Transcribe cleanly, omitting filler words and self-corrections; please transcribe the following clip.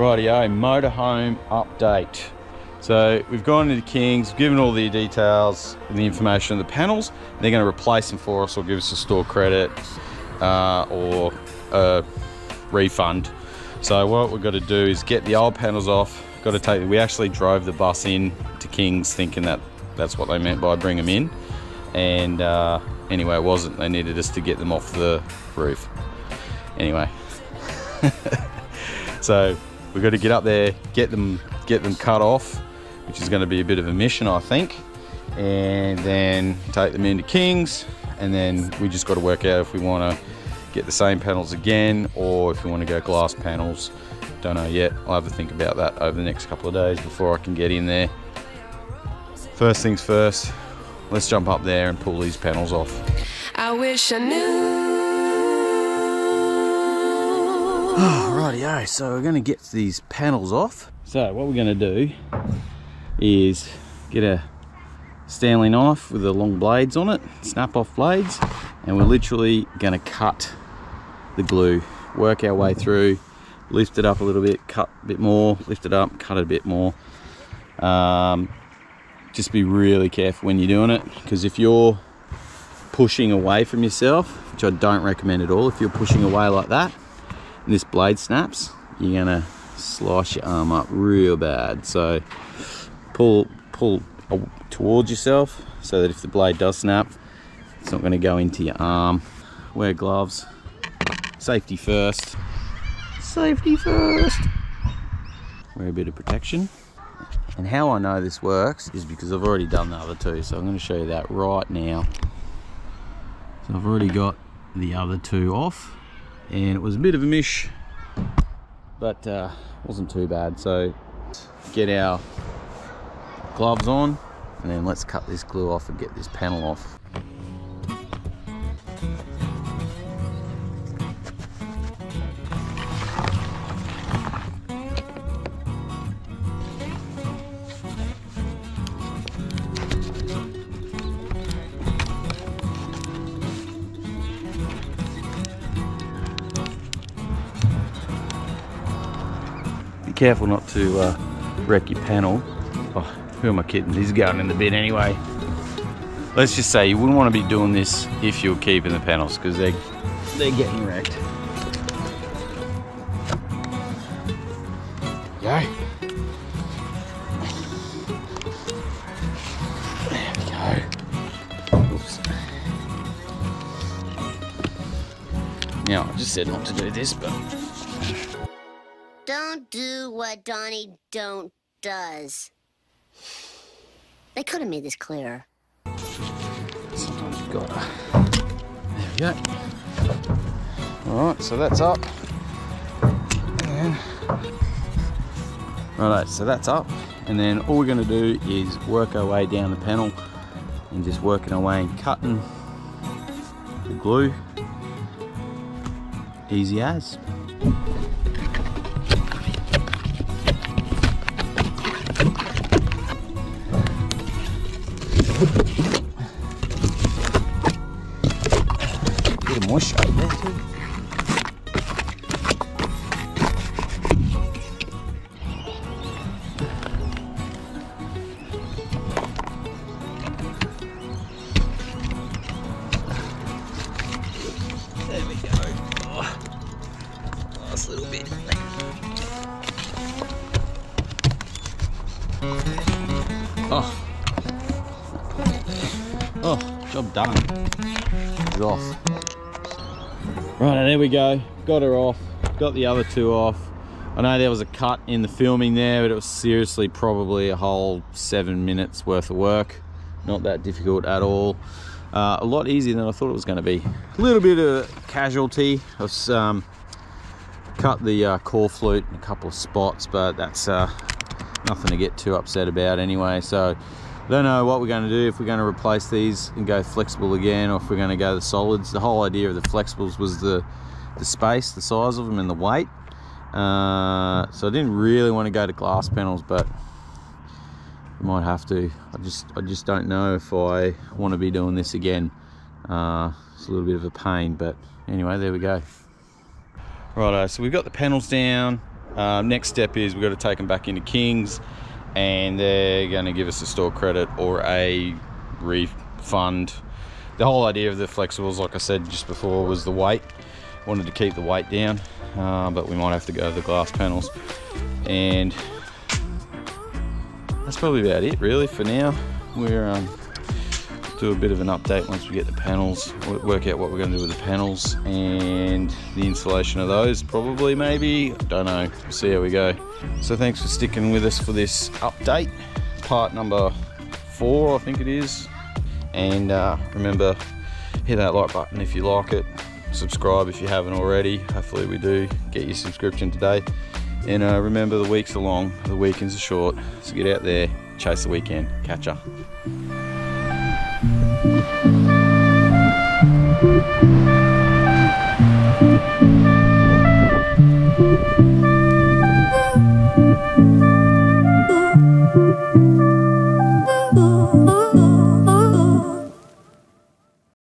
Rightio, motorhome update. So we've gone into King's, given all the details and the information of the panels. They're going to replace them for us or give us a store credit or a refund. So what we've got to do is get the old panels off. Got to take. We actually drove the bus in to King's thinking that that's what they meant by bring them in, and anyway, it wasn't. They needed us to get them off the roof. Anyway, so we've got to get up there, get them cut off, which is going to be a bit of a mission, I think, and then take them into King's, and then we just got to work out if we want to get the same panels again or if we want to go glass panels. Don't know yet. I'll have to think about that over the next couple of days before I can get in there. First things first, let's jump up there and pull these panels off. I wish I knew. Oh, rightio, so we're going to get these panels off. So what we're going to do is get a Stanley knife with the long blades on it, snap off blades, and we're literally going to cut the glue, work our way through, lift it up a little bit, cut a bit more, lift it up, cut it a bit more. Just be really careful when you're doing it, because if you're pushing away from yourself, which I don't recommend at all, if you're pushing away like that and this blade snaps, you're gonna slice your arm up real bad. So pull towards yourself so that if the blade does snap, it's not going to go into your arm. Wear gloves. Safety first. Safety first. Wear a bit of protection. And how I know this works is because I've already done the other two, so I'm going to show you that right now. So I've already got the other two off, and it was a bit of a mish, but wasn't too bad. So get our gloves on, and then let's cut this glue off and get this panel off. Be careful not to wreck your panel. Oh, who am I kidding? He's going in the bin anyway. Let's just say you wouldn't want to be doing this if you're keeping the panels, because they're getting wrecked. Go. There we go. Oops. Now, I just said not to do this, but... Don't do what Donnie don't does. They could have made this clearer. Sometimes you've got to... There we go. Alright, so that's up. And... Righto, so that's up. And then all we're going to do is work our way down the panel and just working our way and cutting the glue. Easy as. Bit of moisture right there too. There we go. Oh, last little bit. Oh. Oh, job done. It's off. Right, there we go. Got her off. Got the other two off. I know there was a cut in the filming there, but it was seriously probably a whole 7 minutes worth of work. Not that difficult at all. A lot easier than I thought it was going to be. A little bit of casualty. I've cut the core flute in a couple of spots, but that's nothing to get too upset about anyway. So I don't know what we're going to do, if we're going to replace these and go flexible again, or if we're going to go the solids. The whole idea of the flexibles was the space, the size of them, and the weight. So I didn't really want to go to glass panels, but I might have to. I just don't know if I want to be doing this again. It's a little bit of a pain, but anyway, there we go. Righto, so we've got the panels down. Next step is we've got to take them back into King's, and they're going to give us a store credit or a refund. The whole idea of the flexibles, like I said just before, was the weight. Wanted to keep the weight down, but we might have to go to the glass panels, and that's probably about it really for now. We're do a bit of an update once we get the panels, work out what we're going to do with the panels and the installation of those, probably, maybe, I don't know, we'll see how we go. So thanks for sticking with us for this update, part number 4 I think it is, and remember, hit that like button if you like it, subscribe if you haven't already, hopefully we do, get your subscription today, and remember, the weeks are long, the weekends are short, so get out there, chase the weekend, catch ya. Oh,